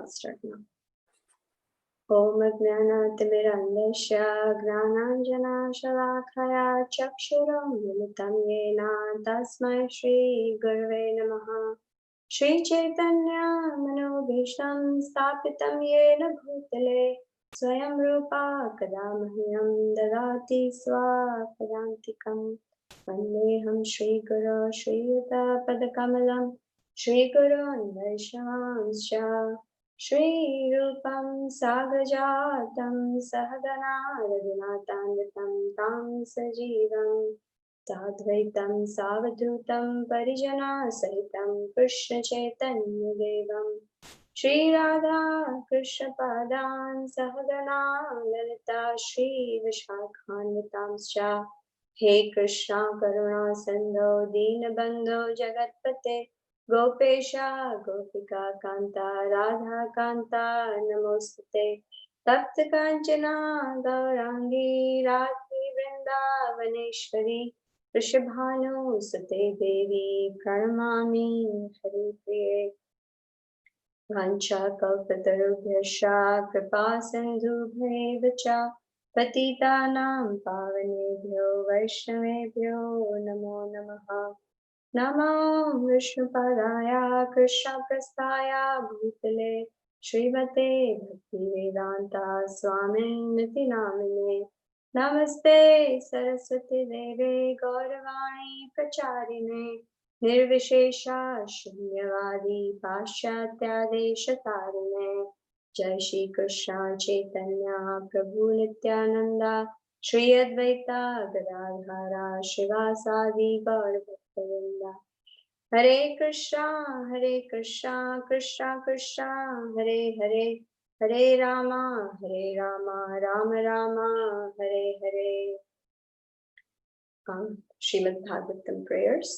I'll start now. Om Ajnanatimirandasya Gnananjana Shalakaya Chakshuram Militam Yena Tasmai Shri Gurave Namaha. Shri Chaitanya Manobhishtam Stapitam Yena Bhutale Swayam Rupa Kadamahyam Dadati Swapadantikam. Vandeham Shri Guru Shri Yuta Padakamalam Shri Guru Vaishnavanscha Shri Rupam Sagrajatam Sahagana Raghunathanvitam Tam Sajivam Sadvaitam Savadhutam Parijana Sahitam Krishna Chaitanya Devam Shri Radha Krishna Padan Sahagana Lalita Shri Vishakhanvitamscha He Krishna Karuna Sandho Deenabandho Jagatpate Gopesha Gopika Kanta Radha Kanta Namostate Tapta Kanchana Gaurangi Radhi Vrindavaneshwari Rishabhanu Sute Devi Pranamami Hari Priye Vancha Kalpatarubhyascha Kripa Sindhubheva Patitanam Pavanebhyo Vaishnavebhyo Namo Namaha. Namo Vishnupadaya Krishna Prasthaya Bhutale Srimate Bhaktivedanta Swaminiti Namine. Namaste Saraswati Deve Gauravani Pracharine Nirvishesha Shunyavadi Paschatyya Deshatarine. Jai Shri Krishna Chaitanya Prabhu Nityananda Shri Advaita Gadadhara Shivasadi Gaur Bhaktavinda. Hare Krishna Krishna Krishna Hare Hare Hare Rama Rama Rama Hare Hare. Srimad Bhagavatam prayers.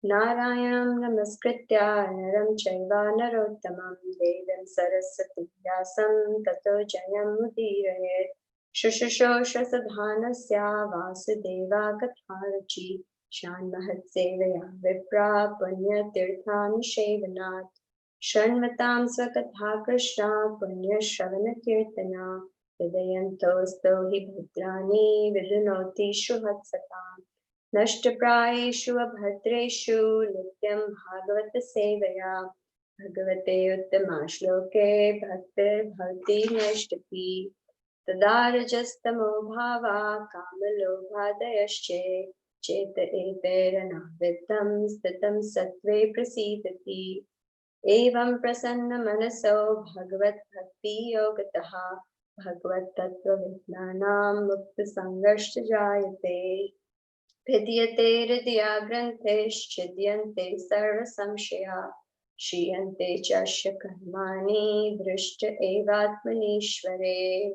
Narayanam Namaskritya Naram Chaiva Narottamam Devim Saraswati Vyasam Tato Jayam Mudirayet. Shushushoshra Sadhanasya Vasudeva Katharchi Shan Mahat Sevaya Vipra Punya Tirthani Shevanat Shanvatam Swakatha Krishna Punya Shravana Kirtana Vidayantosto Hi Bhadrani Vidunoti Shuhatsatam Nashtaprayeshu Abhadreshu Nityam Bhagavata Sevaya Bhagavate Uttama Shloke Bhaktir Bhavati Nashtati Tadarajastamo Bhava Kamalobhadayasche Cheta Eterana Vitam Stitam Sattve Prasidati Evam Prasanna Manaso Bhagavat Bhakti Yogataha Bhagavat Tattva Vijnanam Mukta Sangarshta Jayate Vidyate Hridaya Granteshchidyante Sarva Samshaya Shriyante Chasya Karmani Drishta Evatmanishvare.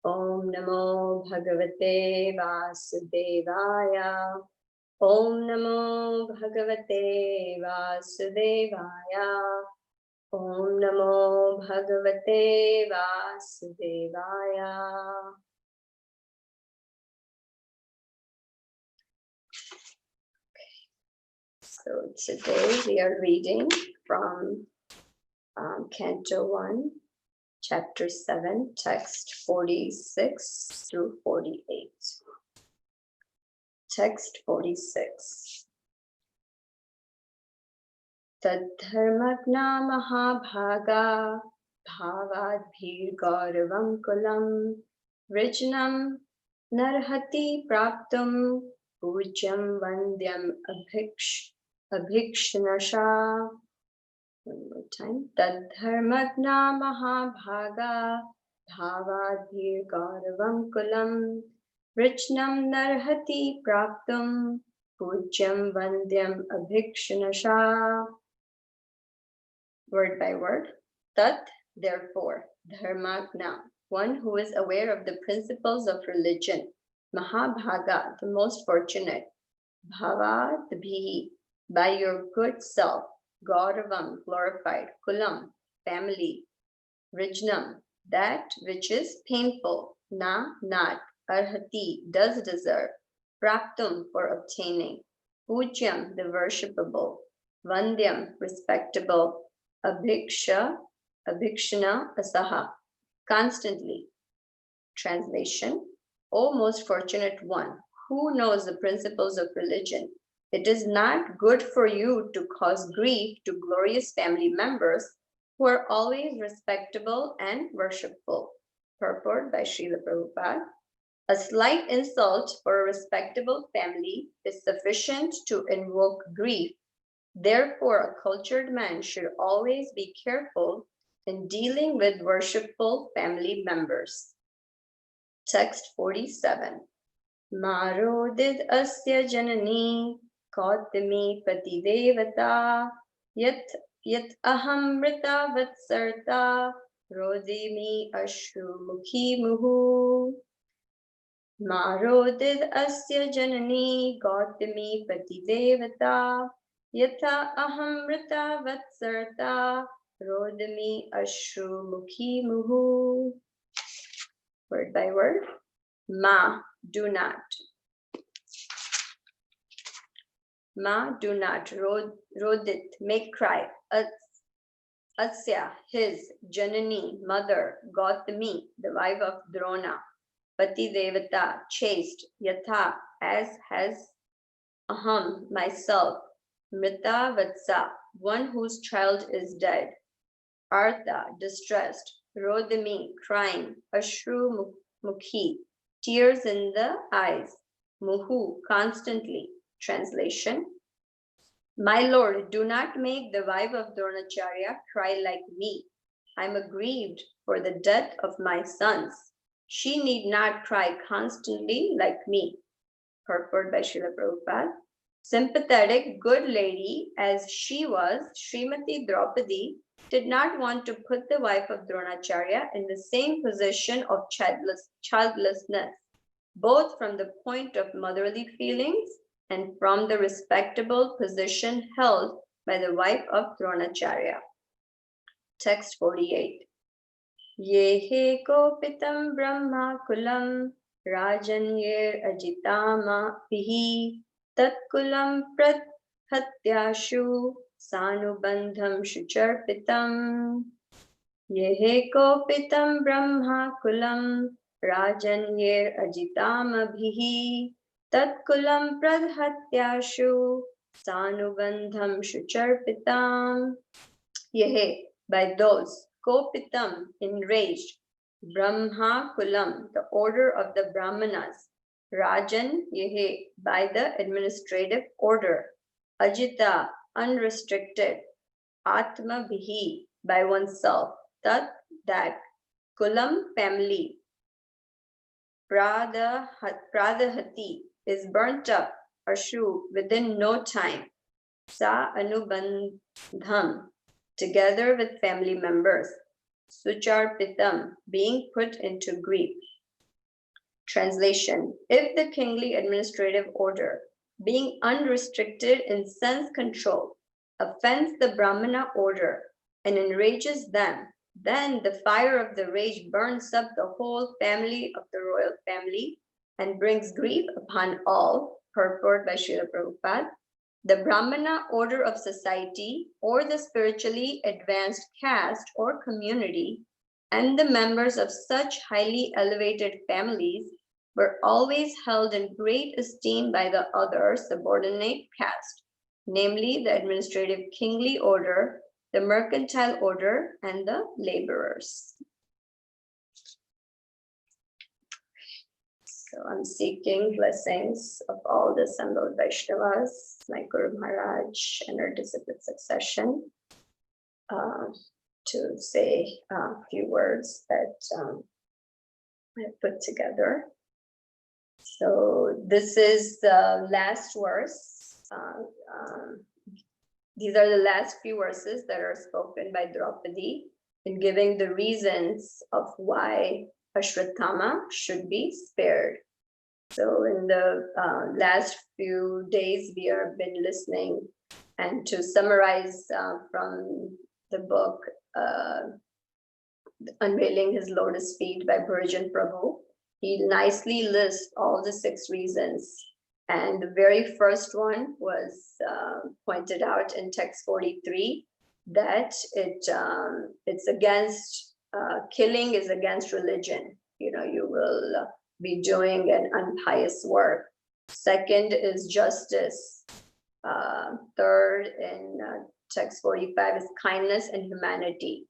Om Namo Bhagavate Vasudevaya. Om Namo Bhagavate Vasudevaya. Om Namo Bhagavate Vasudevaya. So today we are reading from Canto 1, Chapter 7, Text 46 through 48. Text 46. Tadharmagna mahabhaga bhavadbhir gauravam kulam vrijnam narhati praptum pujyam vandyam abhikshnasha. One more time. Tadharmagna mahabhaga bhavadbhir gauravam kulam vrijnam narhati praptum pujyam vandyam abhikshnasha. Word by word. Tat, therefore, dharmagna, one who is aware of the principles of religion. Mahabhaga, the most fortunate. Bhavadbhi, by your good self. Gauravam, glorified. Kulam, family. Vrijnam, that which is painful. Na, not. Arhati, does deserve. Praptum, for obtaining. Pujyam, the worshipable. Vandyam, respectable. Abhiksha, abhikshana asaha, constantly. Translation: O most fortunate one, who knows the principles of religion, it is not good for you to cause grief to glorious family members who are always respectable and worshipful. Purport by Srila Prabhupada. A slight insult for a respectable family is sufficient to invoke grief. Therefore, a cultured man should always be careful in dealing with worshipful family members. Text 47. Marodid asya janani kautami patidevata yat aham mrita vatsarta rodimi ashumukhi muhu. Marodid asya janani gautami patidevata yatha aham mrita vatsarta rodimi ashumukhi muhu. Word by word. Ma, do not. Ma, do not. Rodit, make cry. Asya, his. Janani, mother. Gautami, the wife of Drona. Pati Devata, chaste. Yatha, as has. Aham, myself. Mrita Vatsa, one whose child is dead. Artha, distressed. Rodami, crying. Ashru Mukhi, tears in the eyes. Muhu, constantly. Translation: My Lord, do not make the wife of Dronacharya cry like me. I am aggrieved for the death of my sons. She need not cry constantly like me. Purport by Srila Prabhupada. Sympathetic, good lady as she was, Srimati Draupadi did not want to put the wife of Dronacharya in the same position of childlessness, both from the point of motherly feelings and from the respectable position held by the wife of Dronacharya. Text 48. Yehe kopitam brahma kulam rajanyer ajitama pihi tatkulam prathatyashu sanubandham shucharpitam. Yehe kopitam brahma kulam rajanyer ajitama bhihi tatkulam pradhatyashu sanubandham shucharpitam. Yehe, by those, kopitam, enraged, brahma kulam, the order of the brahmanas, rajan, yehe, by the administrative order, ajita, unrestricted, atma bhihi, by oneself, tat, that, kulam, family, pradahati, is burnt up, ashu, within no time, sa anubandham, together with family members, sucharpitam, being put into grief. Translation: If the kingly administrative order, being unrestricted in sense control, offends the Brahmana order and enrages them, then the fire of the rage burns up the whole family of the royal family and brings grief upon all. Purport by Srila Prabhupada. The Brahmana order of society or the spiritually advanced caste or community and the members of such highly elevated families were always held in great esteem by the other subordinate caste, namely the administrative kingly order, the mercantile order, and the laborers. So I'm seeking blessings of all the assembled Vaishnavas, my Guru Maharaj, and our discipline succession, to say a few words that I put together. So this is the last verse. These are the last few verses that are spoken by Draupadi in giving the reasons of why Ashwatthama should be spared. So in the last few days, we have been listening, and to summarize from the book, Unveiling His Lotus Feet by Bhurajan Prabhu, he nicely lists all the 6 reasons. And the very first one was pointed out in text 43, that it's against killing is against religion. You will be doing an impious work. Second is justice. Third in text 45 is kindness and humanity.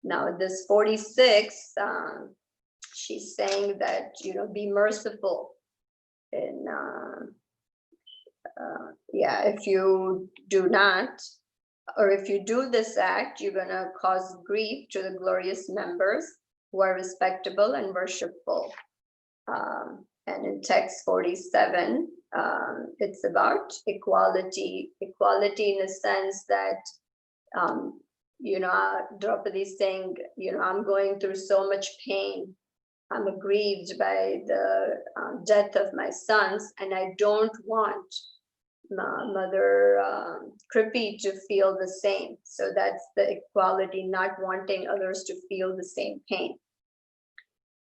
Now this 46, she's saying that, be merciful. And if you do not, or if you do this act, you're going to cause grief to the glorious members who are respectable and worshipful. And in text 47, it's about equality in the sense that, Draupadi is saying, I'm going through so much pain. I'm aggrieved by the death of my sons, and I don't want Mother Kripi to feel the same. So that's the equality, not wanting others to feel the same pain.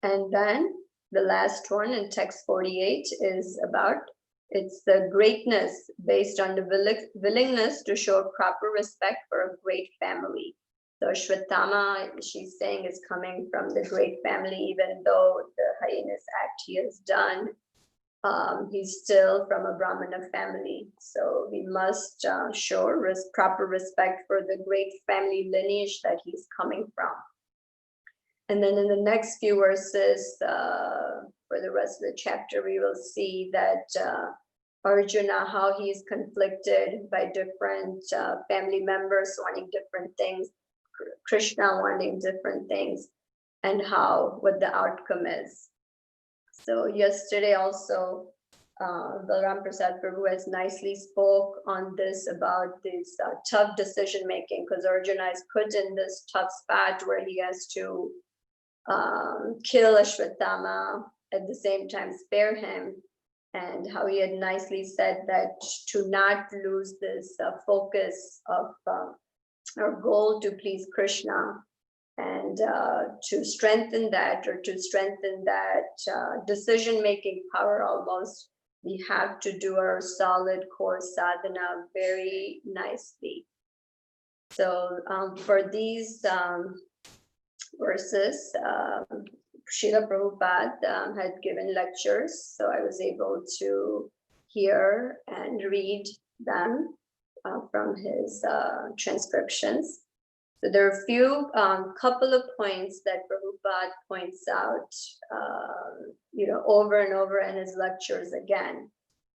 And then the last one in text 48 is about, it's the greatness based on the willingness to show proper respect for a great family. So Shwetama, she's saying, is coming from the great family, even though the heinous act he has done, he's still from a Brahmana family. So we must show proper respect for the great family lineage that he's coming from. And then in the next few verses, for the rest of the chapter, we will see that Arjuna, how he is conflicted by different family members wanting different things, Krishna wanting different things, and what the outcome is. So yesterday also, Balram Prasad Prabhu has nicely spoke on this about this tough decision making, because Arjuna is put in this tough spot where he has to kill Ashwatthama, at the same time spare him, and how he had nicely said that to not lose this focus of our goal to please Krishna, and to strengthen that decision-making power almost, we have to do our solid core sadhana very nicely. So for these verses, Srila Prabhupada had given lectures, so I was able to hear and read them from his transcriptions. So there are a few couple of points that Prabhupada points out, over and over in his lectures again.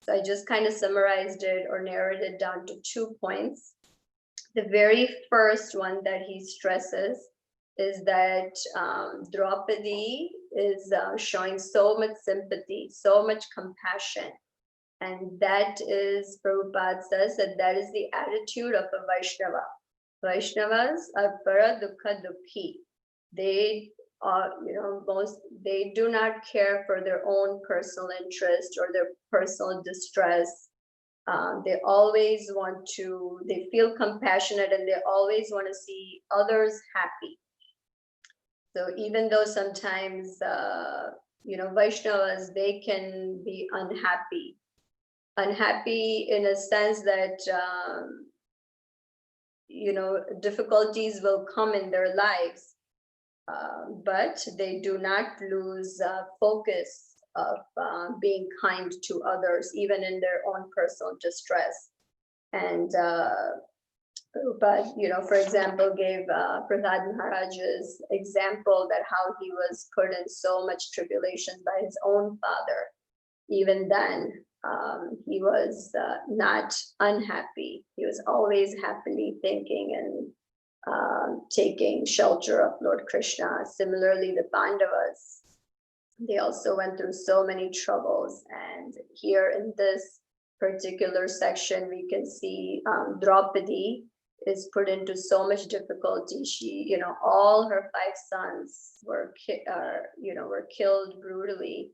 So I just kind of summarized it or narrowed it down to 2 points. The very first one that he stresses is that Draupadi is showing so much sympathy, so much compassion. And that is, Prabhupada says, that is the attitude of a Vaishnava. Vaishnavas are para dukha dukhi. They are, they do not care for their own personal interest or their personal distress. They always they feel compassionate, and they always want to see others happy. So even though sometimes, Vaishnavas, they can be unhappy in a sense that, difficulties will come in their lives, but they do not lose focus of being kind to others, even in their own personal distress. And for example, gave Prahlad Maharaj's example that how he was put in so much tribulation by his own father. Even then, he was not unhappy. He was always happily thinking and taking shelter of Lord Krishna. Similarly, the Pandavas, they also went through so many troubles. And here in this particular section, we can see Draupadi is put into so much difficulty. She, all her 5 sons were killed brutally.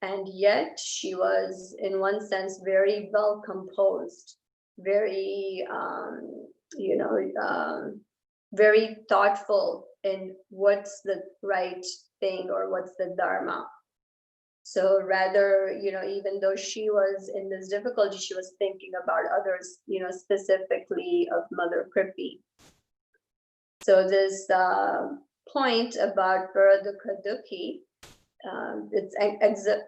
And yet she was, in one sense, very well composed, very, very thoughtful in what's the right thing or what's the dharma. So rather, even though she was in this difficulty, she was thinking about others, specifically of Mother Kripi. So this point about Paradukha Dukhi, it's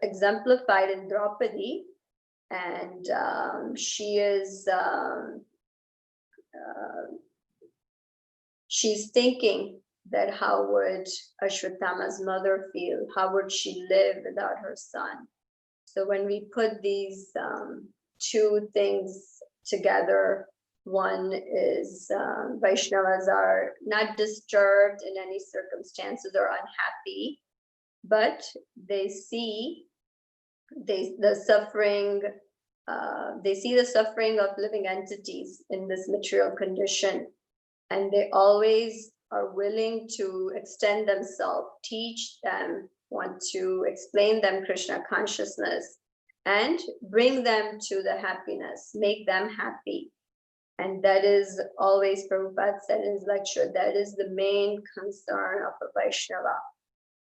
exemplified in Draupadi, and she is she's thinking that how would Ashwatthama's mother feel? How would she live without her son? So when we put these two things together, one is Vaishnavas are not disturbed in any circumstances or unhappy, but they see the suffering. They see the suffering of living entities in this material condition, and they always are willing to extend themselves, teach them, want to explain them Krishna consciousness, and bring them to the happiness, make them happy. And that is always, Prabhupada said in his lecture, that is the main concern of a Vaishnava.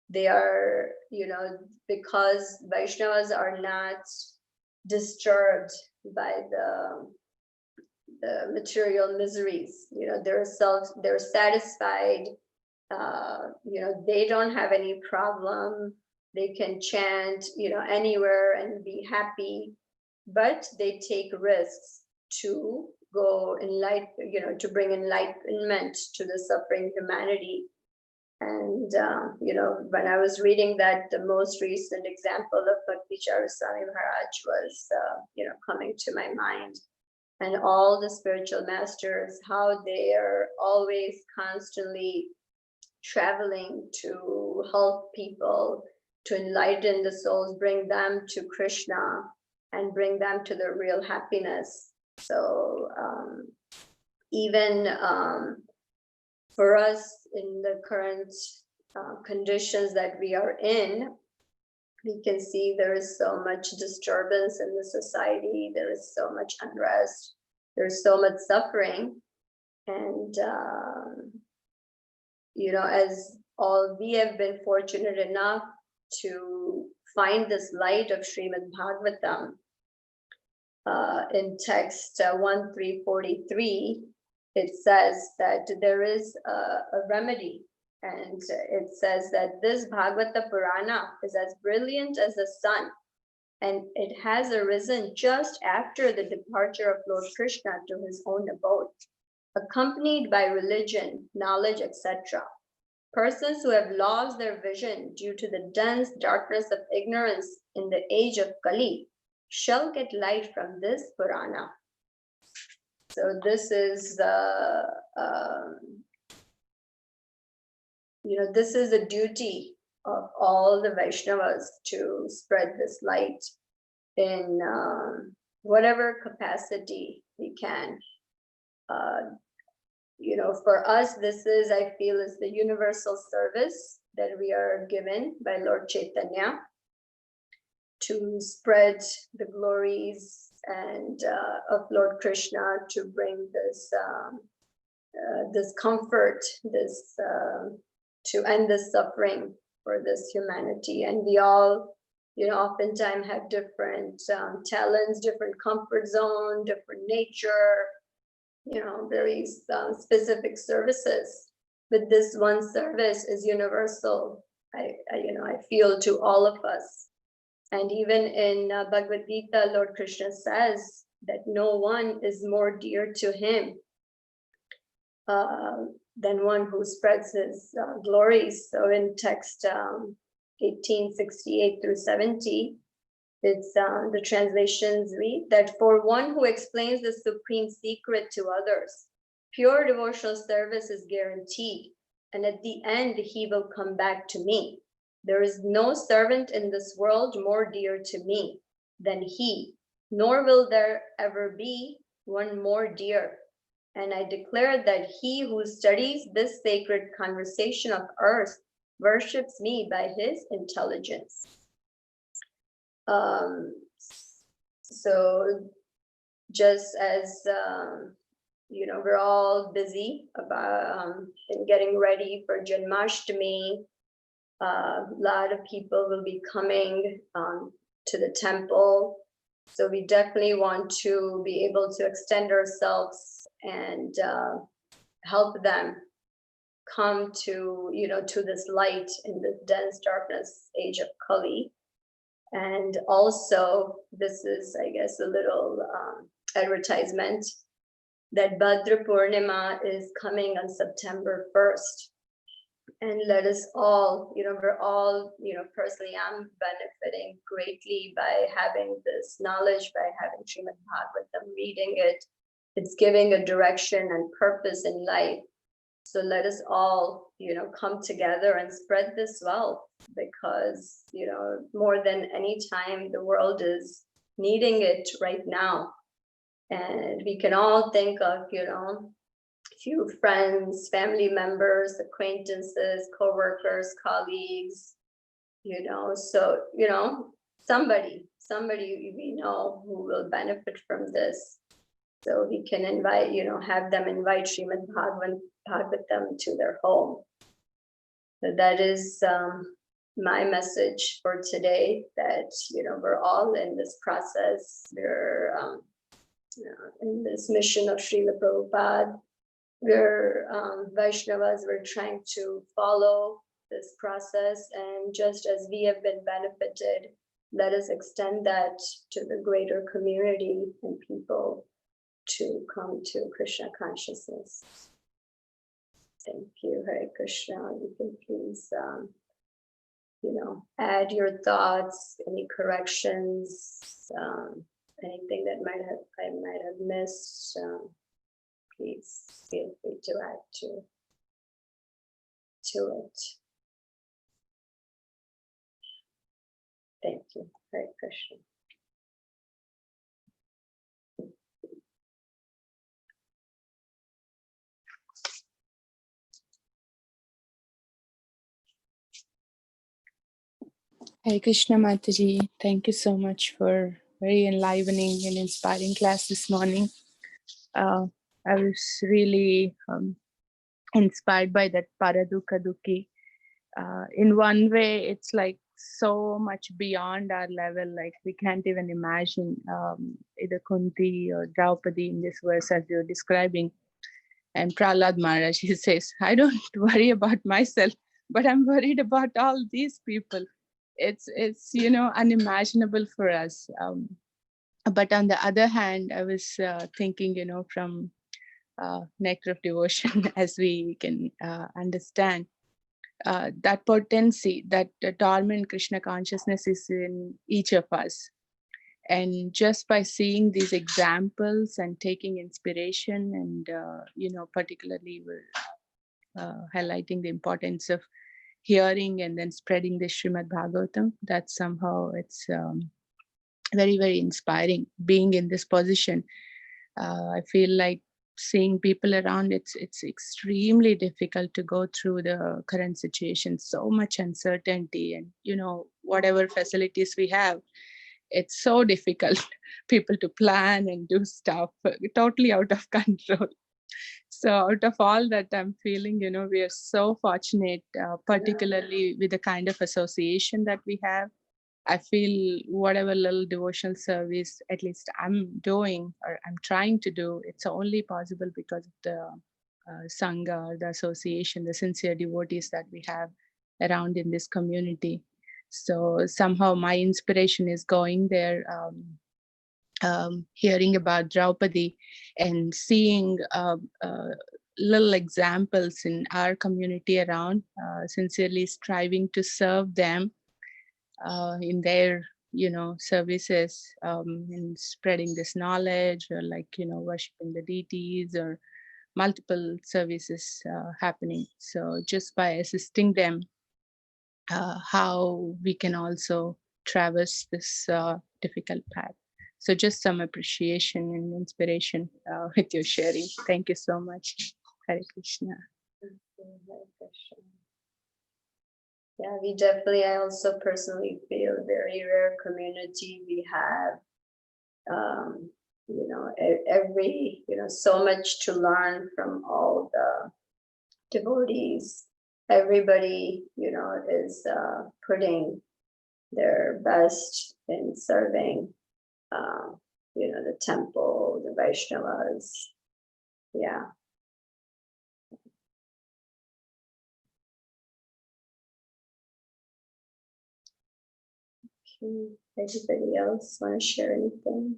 They are, because Vaishnavas are not disturbed by the material miseries, they're satisfied, they don't have any problem, they can chant, anywhere and be happy, but they take risks to go to bring enlightenment to the suffering humanity. And when I was reading that, the most recent example of Bhakti Charaswami Maharaj was coming to my mind. And all the spiritual masters, how they are always constantly traveling to help people, to enlighten the souls, bring them to Krishna, and bring them to their real happiness. So even for us in the current conditions that we are in, we can see there is so much disturbance in the society, there is so much unrest, there's so much suffering. And, as all we have been fortunate enough to find this light of Srimad Bhagavatam, in text 1343, it says that there is a remedy. And it says that this Bhagavata Purana is as brilliant as the sun, and it has arisen just after the departure of Lord Krishna to his own abode, accompanied by religion, knowledge, etc. Persons who have lost their vision due to the dense darkness of ignorance in the age of Kali shall get light from this Purana. So this is this is the duty of all the Vaishnavas, to spread this light in whatever capacity we can. For us, this is, I feel, is the universal service that we are given by Lord Chaitanya, to spread the glories and of Lord Krishna, to bring this comfort, this to end the suffering for this humanity. And we all, oftentimes have different talents, different comfort zone, different nature, very specific services. But this one service is universal, I feel, to all of us. And even in Bhagavad Gita, Lord Krishna says that no one is more dear to him than one who spreads his glories. So in text 1868 through 70, it's the translations read that for one who explains the supreme secret to others, pure devotional service is guaranteed, and at the end he will come back to me. There is no servant in this world more dear to me than he, nor will there ever be one more dear. And I declare that he who studies this sacred conversation of earth worships me by his intelligence. So just as we're all busy about in getting ready for Janmashtami, a lot of people will be coming to the temple. So we definitely want to be able to extend ourselves and help them come to, to this light in the dense darkness age of Kali. And also, this is, I guess, a little advertisement that Bhadra Purnima is coming on September 1st. And let us all, we're all, personally, I'm benefiting greatly by having this knowledge, by having Srimad Bhagavatam, reading it. It's giving a direction and purpose in life. So let us all, come together and spread this wealth, because, more than any time, the world is needing it right now. And we can all think of, few friends, family members, acquaintances, co-workers, colleagues, so, somebody we know who will benefit from this. So we can invite, have them invite Srimad Bhagavatam to their home. So that is my message for today, that, we're all in this process. We're in this mission of Srila Prabhupada. We're Vaishnavas, we're trying to follow this process, and just as we have been benefited, let us extend that to the greater community and people to come to Krishna consciousness. Thank you. Hare Krishna. You can please, add your thoughts, any corrections, anything that I might have missed. Please feel free to add to it. Thank you. Hare Krishna. Hare Krishna Mataji, thank you so much for very enlivening and inspiring class this morning. I was really inspired by that Paradukha Dukhi. In one way, it's like so much beyond our level, like we can't even imagine either Kunti or Draupadi in this verse as you're describing. And Prahlad Maharaj, he says, I don't worry about myself, but I'm worried about all these people. It's unimaginable for us. But on the other hand, I was thinking, from nectar of devotion, as we can understand, that potency, that dormant Krishna consciousness is in each of us. And just by seeing these examples and taking inspiration, and particularly we're highlighting the importance of hearing and then spreading the Srimad Bhagavatam, that somehow it's very, very inspiring. Being in this position, I feel like seeing people around, it's extremely difficult to go through the current situation. So much uncertainty, and whatever facilities we have, it's so difficult people to plan and do stuff, totally out of control. So out of all that, I'm feeling, we are so fortunate, particularly with the kind of association that we have. I feel whatever little devotional service, at least I'm doing or I'm trying to do, it's only possible because of the Sangha, the association, the sincere devotees that we have around in this community. So somehow my inspiration is going there, hearing about Draupadi and seeing little examples in our community around, sincerely striving to serve them in their services, in spreading this knowledge, or worshiping the deities, or multiple services happening. So just by assisting them, how we can also traverse this difficult path. So just some appreciation and inspiration with your sharing. Thank you so much. Hare Krishna. Hare Krishna. Yeah, we definitely, I also personally feel a very rare community we have. Every, so much to learn from all the devotees. Everybody, is putting their best in serving, the temple, the Vaishnavas. Yeah. Anybody else want to share anything?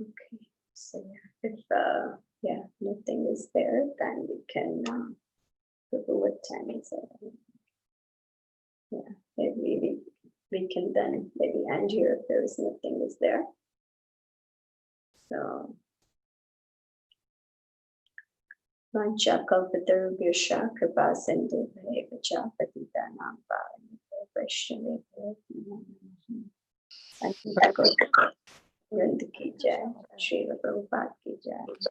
Okay, so if nothing is there, then we can what time is it? Yeah, maybe we can then maybe end here if there is nothing is there. So Vancha kalpatarubhyascha kripa sindhu bhavacha patitanam pavanebhyo vaishnavebhyo namo namaः. Govinda ki jai, Srila Prabhupada ki jai.